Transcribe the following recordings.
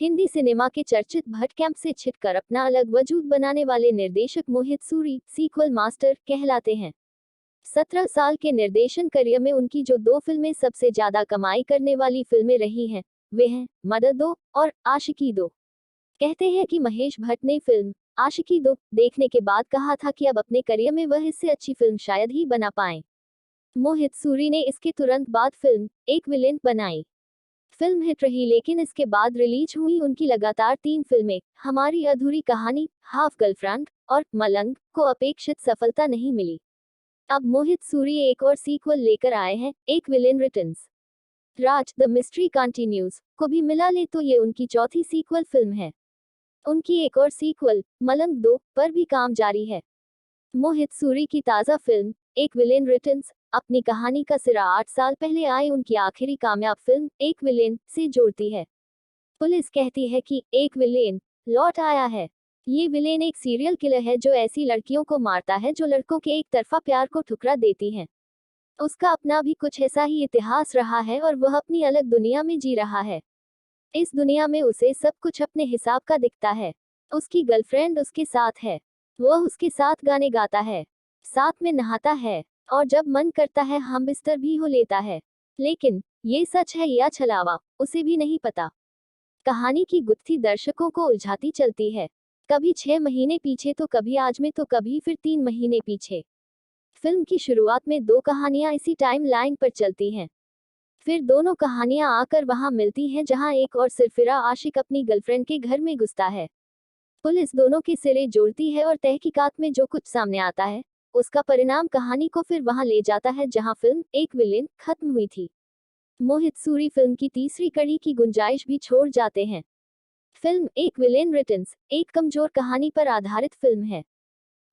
Hindi cinema के चर्चित Bhatt camp से छिटकर अपना अलग वजूद बनाने वाले निर्देशक मोहित सूरी सीक्वल मास्टर कहलाते हैं। 17 साल के निर्देशन करियर में उनकी जो दो फिल्में सबसे ज्यादा कमाई करने वाली फिल्में रही हैं, वे हैं मदद दो और आशिकी दो। कहते हैं कि महेश भट्ट ने फिल्म आशिकी दो देखने के बाद कहा था कि अब अपने करियर में वह इससे अच्छी फिल्म शायद ही बना पाएं। मोहित सूरी ने इसके तुरंत बाद फिल्म एक विलेन बनाई। फिल्म हिट रही, लेकिन इसके बाद रिलीज हुई उनकी लगातार 3 फिल्में हमारी अधूरी कहानी, हाफ गर्लफ्रेंड और मलंग को अपेक्षित सफलता नहीं मिली। अब मोहित सूरी एक और सीक्वल लेकर आए हैं, एक villain returns. Raj the mystery continues को भी मिला ले तो ये उनकी चौथी सीक्वल फिल्म है। उनकी एक और सीक्वल मलंग 2 पर भी काम जारी है। मोहित सूरी की ताज़ा फिल्म एक विलेन रिटर्न्स अपनी कहानी का सिरा 8 साल पहले आई उनकी आखिरी कामयाब फिल्म एक विलेन से जोड़ती है। पुलिस कहती है कि एक विलेन लौट आया है। ये विलेन एक सीरियल किलर है जो ऐसी लड़कियों को मारता है जो लड़कों के एक तरफा प्यार को ठुकरा देती हैं। उसका अपना भी कुछ ऐसा ही इतिहास रहा है और वह अपनी अलग दुनिया में जी रहा है। इस दुनिया में उसे सब कुछ अपने हिसाब का दिखता है। उसकी गर्लफ्रेंड उसके साथ है, वह उसके साथ गाने गाता है, साथ में नहाता है और जब मन करता है हम बिस्तर भी हो लेता है। लेकिन ये सच है या छलावा, उसे भी नहीं पता। कहानी की गुत्थी दर्शकों को उलझाती चलती है, कभी 6 महीने पीछे तो कभी आज में तो कभी फिर 3 महीने पीछे। फिल्म की शुरुआत में 2 कहानियां इसी टाइम लाइन पर चलती हैं, फिर दोनों कहानियां आकर वहां मिलती हैं जहां एक और सिरफिरा आशिक अपनी गर्लफ्रेंड के घर में घुसता है। पुलिस दोनों के सिरे जोड़ती है और तहकीकात में जो कुछ सामने आता है उसका परिणाम कहानी को फिर वहां ले जाता है जहां फिल्म एक विलेन खत्म हुई थी। मोहित सूरी फिल्म की तीसरी कड़ी की गुंजाइश भी छोड़ जाते हैं। फिल्म एक विलेन रिटर्न्स एक कमजोर कहानी पर आधारित फिल्म है।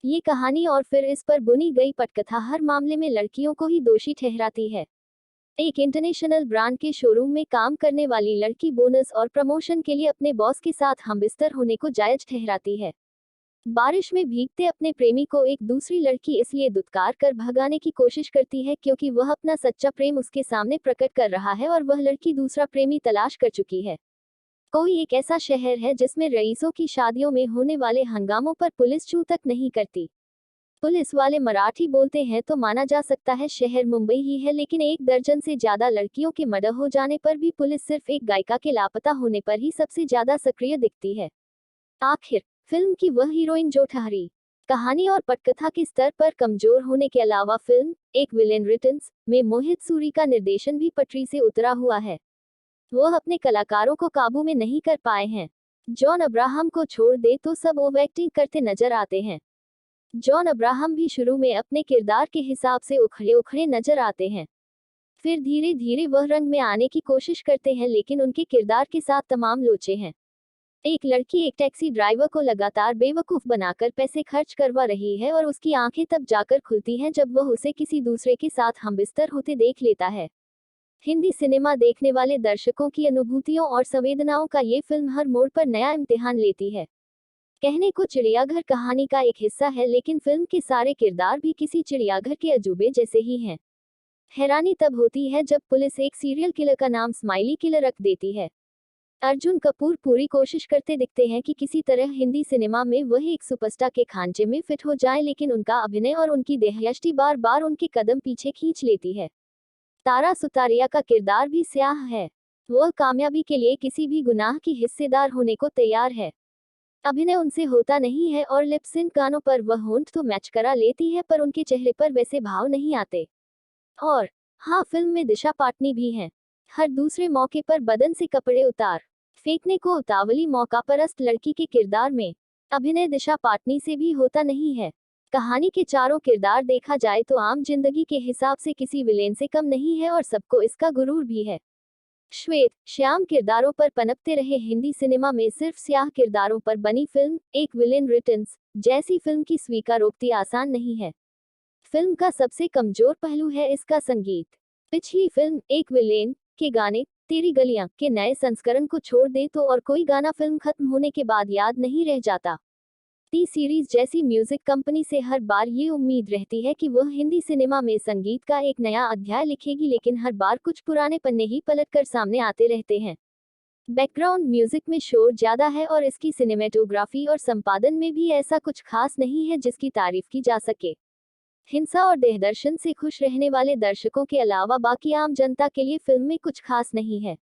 ये कहानी और फिर इस पर बुनी गई पटकथा हर मामले में लड़कियों को ही दोषी ठहराती है। एक इंटरनेशनल ब्रांड के शोरूम में काम करने वाली लड़की बोनस और प्रमोशन के लिए अपने बॉस के साथ हमबिस्तर होने को जायज ठहराती है। बारिश में भीगते अपने प्रेमी को एक दूसरी लड़की इसलिए दुत्कार कर भगाने की कोशिश करती है क्योंकि वह अपना सच्चा प्रेम उसके सामने प्रकट कर रहा है और वह लड़की दूसरा प्रेमी तलाश कर चुकी है। कोई एक ऐसा शहर है जिसमें रईसों की शादियों में होने वाले हंगामों पर पुलिस छू तक नहीं करती। पुलिस वाले मराठी बोलते हैं तो माना जा सकता है शहर मुंबई ही है, लेकिन 1 दर्जन से ज्यादा लड़कियों के मर्डर हो जाने पर भी पुलिस सिर्फ एक गायिका के लापता होने पर ही सबसे ज्यादा सक्रिय दिखती है। आखिर फिल्म की वह हीरोइन जो ठहरी। कहानी और पटकथा के स्तर पर कमजोर होने के अलावा फिल्म एक विलेन रिटर्न्स में मोहित सूरी का निर्देशन भी पटरी से उतरा हुआ है। वह अपने कलाकारों को काबू में नहीं कर पाए हैं। जॉन अब्राहम को छोड़ दे तो सब ओवर एक्टिंग करते नजर आते हैं। जॉन अब्राहम भी शुरू में अपने किरदार के हिसाब से उखड़े उखड़े नजर आते हैं, फिर धीरे धीरे वह रंग में आने की कोशिश करते हैं, लेकिन उनके किरदार के साथ तमाम लोचे हैं। एक लड़की एक टैक्सी ड्राइवर को लगातार बेवकूफ बनाकर पैसे खर्च करवा रही है और उसकी आंखें तब जाकर खुलती हैं जब वह उसे किसी दूसरे के साथ हमबिस्तर होते देख लेता है। हिंदी सिनेमा देखने वाले दर्शकों की अनुभूतियों और संवेदनाओं का ये फिल्म हर मोड़ पर नया इम्तिहान लेती है। कहने को चिड़ियाघर कहानी का एक हिस्सा है, लेकिन फिल्म के सारे किरदार भी किसी चिड़ियाघर के अजूबे जैसे ही हैं। हैरानी तब होती है जब पुलिस एक सीरियल किलर का नाम स्माइली किलर रख देती है। अर्जुन कपूर पूरी कोशिश करते दिखते हैं कि किसी तरह हिंदी सिनेमा में वह एक सुपरस्टार के खांचे में फिट हो जाए, लेकिन उनका अभिनय और उनकी देहयष्टि बार बार उनके कदम पीछे खींच लेती है। तारा सुतारिया का किरदार भी स्याह है। वह कामयाबी के लिए किसी भी गुनाह की हिस्सेदार होने को तैयार है। अभिनय उनसे होता नहीं है और लिप सिंक गानों पर वह होंठ तो मैच करा लेती है, पर उनके चेहरे पर वैसे भाव नहीं आते। और हाँ, फिल्म में दिशा पाटनी भी हैं। हर दूसरे मौके पर बदन से कपड़े उतार फेंकने को उतावली मौका परस्त लड़की के किरदार में अभिनय दिशा पाटनी से भी होता नहीं है। कहानी के चारों किरदार देखा जाए तो आम जिंदगी के हिसाब से किसी विलेन से कम नहीं है और सबको इसका गुरूर भी है। श्वेत श्याम किरदारों पर पनपते रहे हिंदी सिनेमा में सिर्फ स्याह किरदारों पर बनी फिल्म एक विलेन रिटर्न्स जैसी फिल्म की स्वीकारोक्ति आसान नहीं है। फिल्म का सबसे कमजोर पहलू है इसका संगीत। पिछली फिल्म एक विलेन के गाने तेरी गलियां के नए संस्करण को छोड़ दे तो और कोई गाना फिल्म खत्म होने के बाद याद नहीं रह जाता। टी सीरीज जैसी म्यूजिक कंपनी से हर बार ये उम्मीद रहती है कि वह हिंदी सिनेमा में संगीत का एक नया अध्याय लिखेगी, लेकिन हर बार कुछ पुराने पन्ने ही पलटकर सामने आते रहते हैं। बैकग्राउंड म्यूजिक में शोर ज्यादा है और इसकी सिनेमेटोग्राफी और संपादन में भी ऐसा कुछ खास नहीं है जिसकी तारीफ की जा सके। हिंसा और देहदर्शन से खुश रहने वाले दर्शकों के अलावा बाकी आम जनता के लिए फिल्म में कुछ खास नहीं है।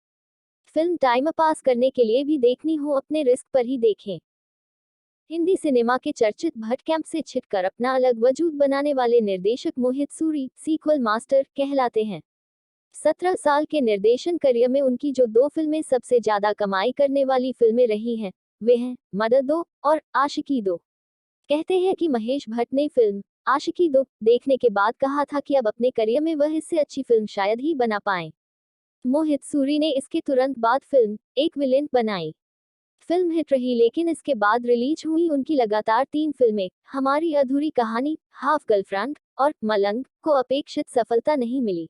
फिल्म टाइम पास करने के लिए भी देखनी हो अपने रिस्क पर ही देखें। हिंदी सिनेमा के चर्चित भट्ट कैंप से छिटकर अपना अलग वजूद बनाने वाले निर्देशक मोहित सूरी सीक्वल मास्टर कहलाते हैं। 17 साल के निर्देशन करियर में उनकी जो दो फिल्में सबसे ज्यादा कमाई करने वाली फिल्में रही हैं, वे हैं मदद दो और आशिकी दो। कहते हैं कि महेश भट्ट ने फिल्म आशिकी दो देखने के बाद कहा था कि अब अपने करियर में वह इससे अच्छी फिल्म शायद ही बना पाएं। मोहित सूरी ने इसके तुरंत बाद फिल्म एक विलेन बनाई। फिल्म हिट रही लेकिन इसके बाद रिलीज हुई उनकी लगातार 3 फिल्में हमारी अधूरी कहानी, हाफ गर्लफ्रेंड और मलंग को अपेक्षित सफलता नहीं मिली।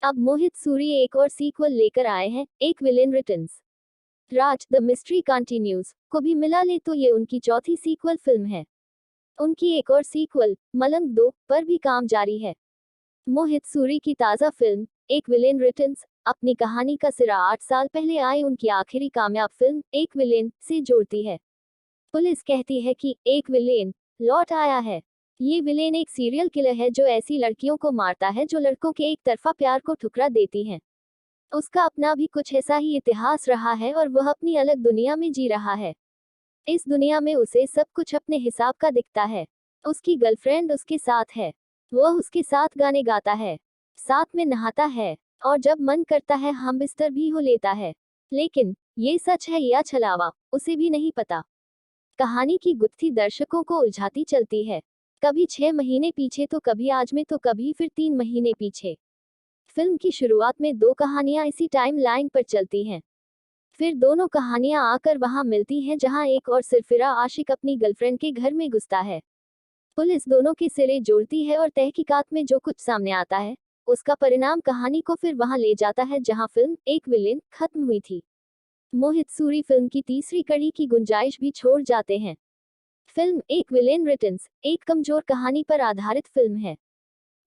अब मोहित सूरी एक और सीक्वल लेकर आए हैं, एक villain returns. Raj the mystery continues को भी मिला ले तो ये उनकी चौथी सीक्वल फिल्म है। उनकी एक और सीक्वल मलंग 2 पर भी काम जारी है। मोहित सूरी की ताज़ा फिल्म एक विलेन रिटर्न्स अपनी कहानी का सिरा 8 साल पहले आई उनकी आखिरी कामयाब फिल्म एक विलेन से जोड़ती है। पुलिस कहती है कि एक विलेन लौट आया है। ये विलेन एक सीरियल किलर है जो ऐसी लड़कियों को मारता है जो लड़कों के एक तरफा प्यार को ठुकरा देती हैं। उसका अपना भी कुछ ऐसा ही इतिहास रहा है और वह अपनी अलग दुनिया में जी रहा है। इस दुनिया में उसे सब कुछ अपने हिसाब का दिखता है। उसकी गर्लफ्रेंड उसके साथ है, वह उसके साथ गाने गाता है, साथ में नहाता है और जब मन करता है हम बिस्तर भी हो लेता है। लेकिन ये सच है या छलावा उसे भी नहीं पता। कहानी की गुत्थी दर्शकों को उलझाती चलती है, कभी 6 महीने पीछे तो कभी आज में तो कभी फिर 3 महीने पीछे। फिल्म की शुरुआत में 2 कहानियां इसी टाइम लाइन पर चलती हैं, फिर दोनों कहानियां आकर वहां मिलती हैं जहां एक और सिरफिरा आशिक अपनी गर्लफ्रेंड के घर में घुसता है। पुलिस दोनों के सिरे जोड़ती है और तहकीकात में जो कुछ सामने आता है उसका परिणाम कहानी को फिर वहां ले जाता है जहां फिल्म एक विलेन खत्म हुई थी। मोहित सूरी फिल्म की तीसरी कड़ी की गुंजाइश भी छोड़ जाते हैं। फिल्म एक विलेन रिटर्न्स एक कमजोर कहानी पर आधारित फिल्म है।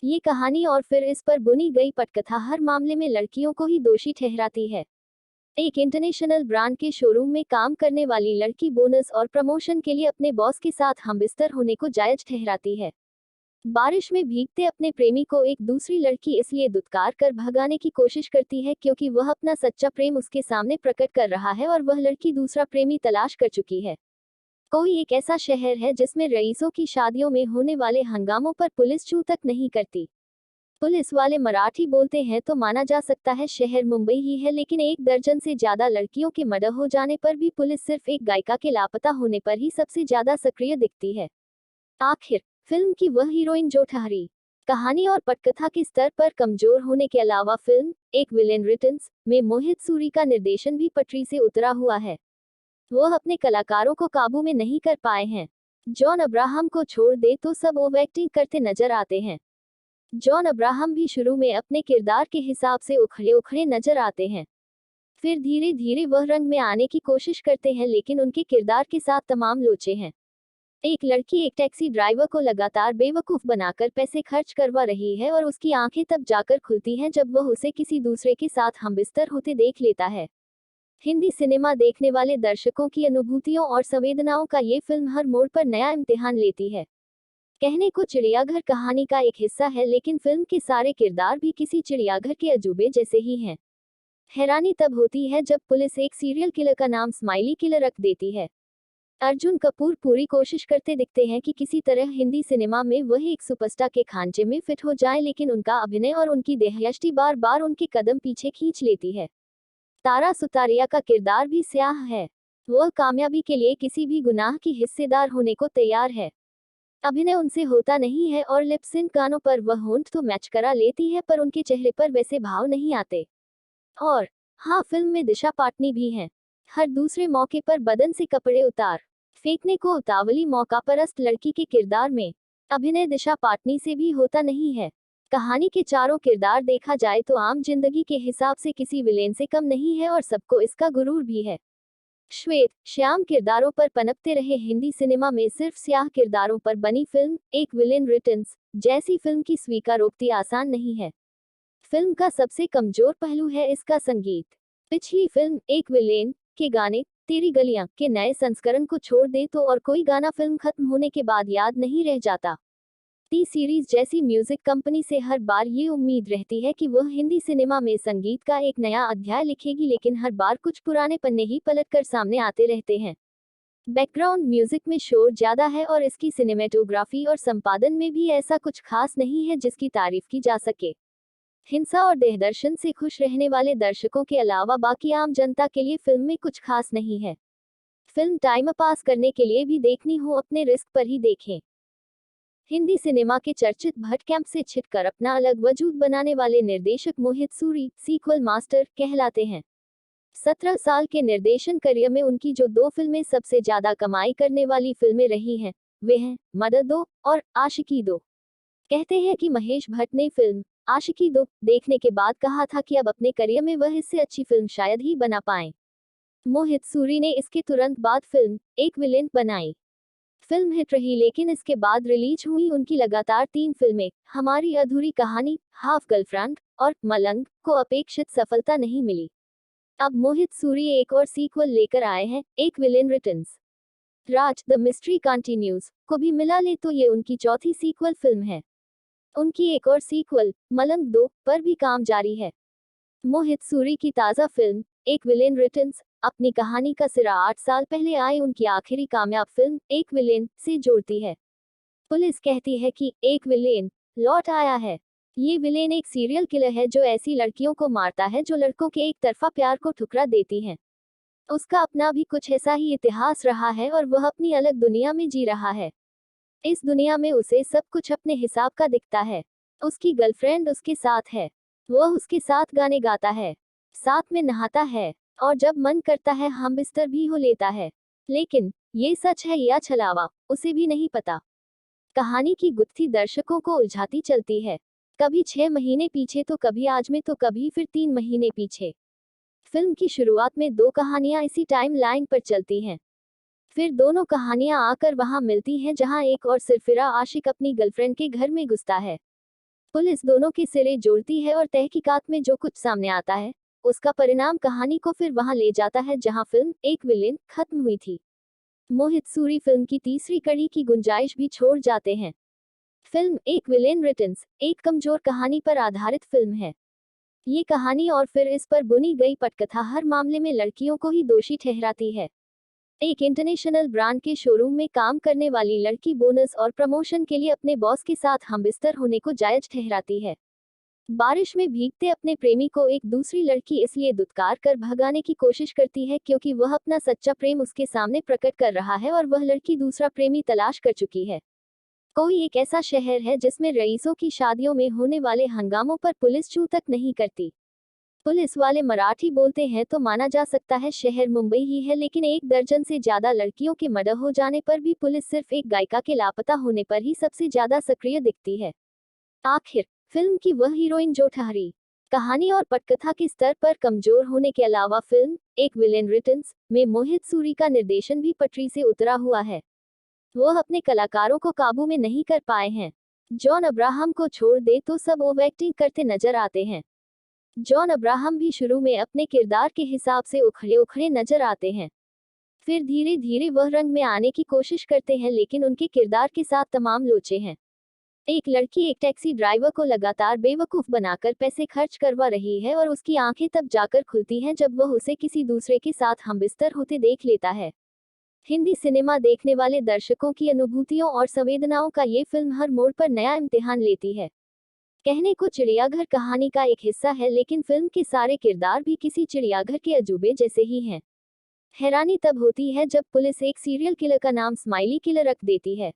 ये कहानी और फिर इस पर बुनी गई पटकथा हर मामले में लड़कियों को ही दोषी ठहराती है। एक इंटरनेशनल ब्रांड के शोरूम में काम करने वाली लड़की बोनस और प्रमोशन के लिए अपने बॉस के साथ हमबिस्तर होने को जायज ठहराती है। बारिश में भीगते अपने प्रेमी को एक दूसरी लड़की इसलिए दुत्कार कर भगाने की कोशिश करती है क्योंकि वह अपना सच्चा प्रेम उसके सामने प्रकट कर रहा है और वह लड़की दूसरा प्रेमी तलाश कर चुकी है। कोई एक ऐसा शहर है जिसमें रईसों की शादियों में होने वाले हंगामों पर पुलिस छू तक नहीं करती। पुलिस वाले मराठी बोलते हैं तो माना जा सकता है शहर मुंबई ही है, लेकिन 1 दर्जन से ज्यादा लड़कियों के मर्डर हो जाने पर भी पुलिस सिर्फ एक गायिका के लापता होने पर ही सबसे ज्यादा सक्रिय दिखती है। आखिर फिल्म की वह हीरोइन जो ठहरी। कहानी और पटकथा के स्तर पर कमजोर होने के अलावा फिल्म एक विलेन रिटर्न्स में मोहित सूरी का निर्देशन भी पटरी से उतरा हुआ है। वह अपने कलाकारों को काबू में नहीं कर पाए हैं। जॉन अब्राहम को छोड़ दे तो सब ओवर एक्टिंग करते नजर आते हैं। जॉन अब्राहम भी शुरू में अपने किरदार के हिसाब से उखड़े उखड़े नजर आते हैं, फिर धीरे धीरे वह रंग में आने की कोशिश करते हैं, लेकिन उनके किरदार के साथ तमाम लोचे हैं। एक लड़की एक टैक्सी ड्राइवर को लगातार बेवकूफ बनाकर पैसे खर्च करवा रही है और उसकी आंखें तब जाकर खुलती हैं जब वह उसे किसी दूसरे के साथ हमबिस्तर होते देख लेता है। हिंदी सिनेमा देखने वाले दर्शकों की अनुभूतियों और संवेदनाओं का ये फिल्म हर मोड़ पर नया इम्तिहान लेती है। कहने को चिड़ियाघर कहानी का एक हिस्सा है, लेकिन फिल्म के सारे किरदार भी किसी चिड़ियाघर के अजूबे जैसे ही हैं। हैरानी तब होती है जब पुलिस एक सीरियल किलर का नाम स्माइली किलर रख देती है। अर्जुन कपूर पूरी कोशिश करते दिखते हैं कि किसी तरह हिंदी सिनेमा में वह एक सुपरस्टार के खांचे में फिट हो जाए, लेकिन उनका अभिनय और उनकी देहयष्टि बार बार उनके कदम पीछे खींच लेती है। तारा सुतारिया का किरदार भी स्याह है। वह कामयाबी के लिए किसी भी गुनाह की हिस्सेदार होने को तैयार है। अभिनय उनसे होता नहीं है और लिप सिंक गानों पर वह होंठ तो मैच करा लेती है, पर उनके चेहरे पर वैसे भाव नहीं आते। और हाँ, फिल्म में दिशा पाटनी भी हैं। हर दूसरे मौके पर बदन से कपड़े उतार फेंकने को उतावली मौकापरस्त लड़की के किरदार में अभिनय दिशा पाटनी से भी होता नहीं है। कहानी के चारों किरदार देखा जाए तो आम जिंदगी के हिसाब से किसी विलेन से कम नहीं है और सबको इसका गुरूर भी है। श्वेत श्याम किरदारों पर पनपते रहे हिंदी सिनेमा में सिर्फ स्याह किरदारों पर बनी फिल्म एक विलेन रिटर्न्स जैसी फिल्म की स्वीकारोक्ति आसान नहीं है। फिल्म का सबसे कमजोर पहलू है इसका संगीत। पिछली फिल्म एक विलेन के गाने तेरी गलियां के नए संस्करण को छोड़ दे तो और कोई गाना फिल्म खत्म होने के बाद याद नहीं रह जाता। टी सीरीज जैसी म्यूजिक कंपनी से हर बार ये उम्मीद रहती है कि वह हिंदी सिनेमा में संगीत का एक नया अध्याय लिखेगी, लेकिन हर बार कुछ पुराने पन्ने ही पलटकर सामने आते रहते हैं। बैकग्राउंड म्यूजिक में शोर ज्यादा है और इसकी सिनेमेटोग्राफी और संपादन में भी ऐसा कुछ खास नहीं है जिसकी तारीफ की जा सके। हिंसा और देहदर्शन से खुश रहने वाले दर्शकों के अलावा बाकी आम जनता के लिए फिल्म में कुछ खास नहीं है। फिल्म टाइम पास करने के लिए भी देखनी हो अपने रिस्क पर ही देखें। हिंदी सिनेमा के चर्चित भट्ट कैंप से छिटकर अपना अलग वजूद बनाने वाले निर्देशक मोहित सूरी सीक्वल मास्टर कहलाते हैं। 17 साल के निर्देशन करियर में उनकी जो दो फिल्में सबसे ज्यादा कमाई करने वाली फिल्में रही हैं, वे हैं मदद दो और आशिकी दो। कहते हैं कि महेश भट्ट ने फिल्म आशिकी दो देखने के बाद कहा था कि अब अपने करियर में वह इससे अच्छी फिल्म शायद ही बना पाएं। मोहित सूरी ने इसके तुरंत बाद फिल्म एक विलेन बनाई। फिल्म हिट रही, लेकिन इसके बाद रिलीज हुई उनकी लगातार 3 फिल्में हमारी अधूरी कहानी, हाफ गर्लफ्रेंड और मलंग को अपेक्षित सफलता नहीं मिली। अब मोहित सूरी एक और सीक्वल लेकर आए हैं, एक villain returns. Raj the mystery continues को भी मिला ले तो ये उनकी चौथी सीक्वल फिल्म है। उनकी एक और सीक्वल मलंग 2 पर भी काम जारी है। मोहित सूरी की ताज़ा फिल्म एक विलेन रिटर्न्स अपनी कहानी का सिरा 8 साल पहले आई उनकी आखिरी कामयाब फिल्म एक विलेन से जोड़ती है। पुलिस कहती है कि एक विलेन लौट आया है। ये विलेन एक सीरियल किलर है जो ऐसी लड़कियों को मारता है जो लड़कों के एक तरफा प्यार को ठुकरा देती हैं। उसका अपना भी कुछ ऐसा ही इतिहास रहा है और वह अपनी अलग दुनिया में जी रहा है। इस दुनिया में उसे सब कुछ अपने हिसाब का दिखता है। उसकी गर्लफ्रेंड उसके साथ है, वह उसके साथ गाने गाता है, साथ में नहाता है और जब मन करता है हम बिस्तर भी हो लेता है। लेकिन ये सच है या छलावा, उसे भी नहीं पता। कहानी की गुत्थी दर्शकों को उलझाती चलती है, कभी 6 महीने पीछे तो कभी आज में तो कभी फिर 3 महीने पीछे। फिल्म की शुरुआत में 2 कहानियां इसी टाइम लाइन पर चलती हैं, फिर दोनों कहानियां आकर वहां मिलती हैं जहां एक और सिरफिरा आशिक अपनी गर्लफ्रेंड के घर में घुसता है। पुलिस दोनों के सिरे जोड़ती है और तहकीकात में जो कुछ सामने आता है उसका परिणाम कहानी को फिर वहां ले जाता है जहां फिल्म एक विलेन खत्म हुई थी। मोहित सूरी फिल्म की तीसरी कड़ी की गुंजाइश भी छोड़ जाते हैं। फिल्म एक विलेन रिटर्न्स एक कमजोर कहानी पर आधारित फिल्म है। ये कहानी और फिर इस पर बुनी गई पटकथा हर मामले में लड़कियों को ही दोषी ठहराती है। एक इंटरनेशनल ब्रांड के शोरूम में काम करने वाली लड़की बोनस और प्रमोशन के लिए अपने बॉस के साथ हमबिस्तर होने को जायज ठहराती है। बारिश में भीगते अपने प्रेमी को एक दूसरी लड़की इसलिए दुत्कार कर भगाने की कोशिश करती है क्योंकि वह अपना सच्चा प्रेम उसके सामने प्रकट कर रहा है और वह लड़की दूसरा प्रेमी तलाश कर चुकी है। कोई एक ऐसा शहर है जिसमें रईसों की शादियों में होने वाले हंगामों पर पुलिस छू तक नहीं करती। पुलिस वाले मराठी बोलते हैं तो माना जा सकता है शहर मुंबई ही है, लेकिन 1 दर्जन से ज्यादा लड़कियों के मर्डर हो जाने पर भी पुलिस सिर्फ एक गायिका के लापता होने पर ही सबसे ज्यादा सक्रिय दिखती है। आखिर फिल्म की वह हीरोइन जो ठहरी। कहानी और पटकथा के स्तर पर कमजोर होने के अलावा फिल्म एक विलेन रिटर्न्स में मोहित सूरी का निर्देशन भी पटरी से उतरा हुआ है। वह अपने कलाकारों को काबू में नहीं कर पाए हैं। जॉन अब्राहम को छोड़ दे तो सब ओवर एक्टिंग करते नजर आते हैं। जॉन अब्राहम भी शुरू में अपने किरदार के हिसाब से उखड़े उखड़े नजर आते हैं, फिर धीरे धीरे वह रंग में आने की कोशिश करते हैं, लेकिन उनके किरदार के साथ तमाम लोचे हैं। एक लड़की एक टैक्सी ड्राइवर को लगातार बेवकूफ बनाकर पैसे खर्च करवा रही है और उसकी आंखें तब जाकर खुलती हैं जब वह उसे किसी दूसरे के साथ हमबिस्तर होते देख लेता है। हिंदी सिनेमा देखने वाले दर्शकों की अनुभूतियों और संवेदनाओं का ये फिल्म हर मोड़ पर नया इम्तिहान लेती है। कहने को चिड़ियाघर कहानी का एक हिस्सा है, लेकिन फिल्म के सारे किरदार भी किसी चिड़ियाघर के अजूबे जैसे ही हैं। हैरानी तब होती है जब पुलिस एक सीरियल किलर का नाम स्माइली किलर रख देती है।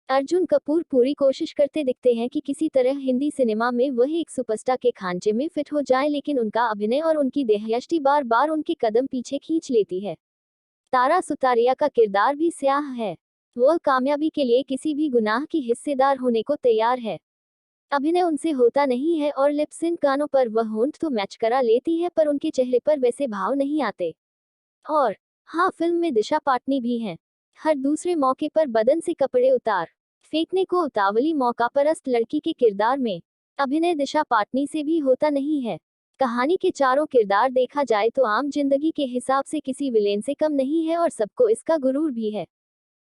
अर्जुन कपूर पूरी कोशिश करते दिखते हैं कि किसी तरह हिंदी सिनेमा में वह एक सुपरस्टार के खांचे में फिट हो जाएं, लेकिन उनका अभिनय और उनकी देहयष्टि बार बार उनके कदम पीछे खींच लेती है। तारा सुतारिया का किरदार भी स्याह है। वह कामयाबी के लिए किसी भी गुनाह की हिस्सेदार होने को तैयार है। अभिनय उनसे होता नहीं है और लिप सिंक गानों पर वह होंठ तो मैच करा लेती है, पर उनके चेहरे पर वैसे भाव नहीं आते। और हाँ, फिल्म में दिशा पाटनी भी हैं। हर दूसरे मौके पर बदन से कपड़े उतार फेंकने को उतावली मौका परस्त लड़की के किरदार में अभिनय दिशा पाटनी से भी होता नहीं है। कहानी के चारों किरदार देखा जाए तो आम जिंदगी के हिसाब से किसी विलेन से कम नहीं है और सबको इसका गुरूर भी है।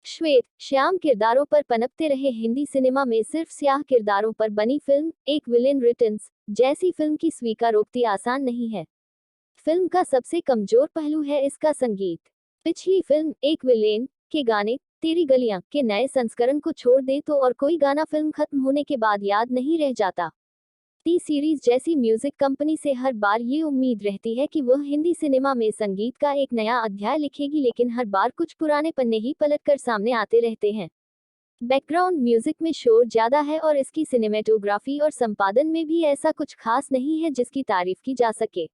श्वेत श्याम किरदारों पर पनपते रहे हिंदी सिनेमा में सिर्फ स्याह किरदारों पर बनी फिल्म एक विलेन रिटर्न्स जैसी फिल्म की स्वीकारोक्ति आसान नहीं है। फिल्म का सबसे कमजोर पहलू है इसका संगीत। पिछली फिल्म एक विलेन के गाने तेरी गलियां के नए संस्करण को छोड़ दे तो और कोई गाना फिल्म खत्म होने के बाद याद नहीं रह जाता। टी सीरीज जैसी म्यूजिक कंपनी से हर बार ये उम्मीद रहती है कि वह हिंदी सिनेमा में संगीत का एक नया अध्याय लिखेगी, लेकिन हर बार कुछ पुराने पन्ने ही पलटकर सामने आते रहते हैं। बैकग्राउंड म्यूजिक में शोर ज्यादा है और इसकी सिनेमेटोग्राफी और संपादन में भी ऐसा कुछ खास नहीं है जिसकी तारीफ की जा सके।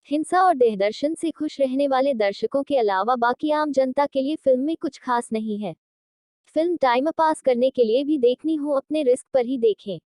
हिंसा और देहदर्शन से खुश रहने वाले दर्शकों के अलावा बाकी आम जनता के लिए फिल्म में कुछ खास नहीं है। फिल्म टाइम पास करने के लिए भी देखनी हो अपने रिस्क पर ही देखें।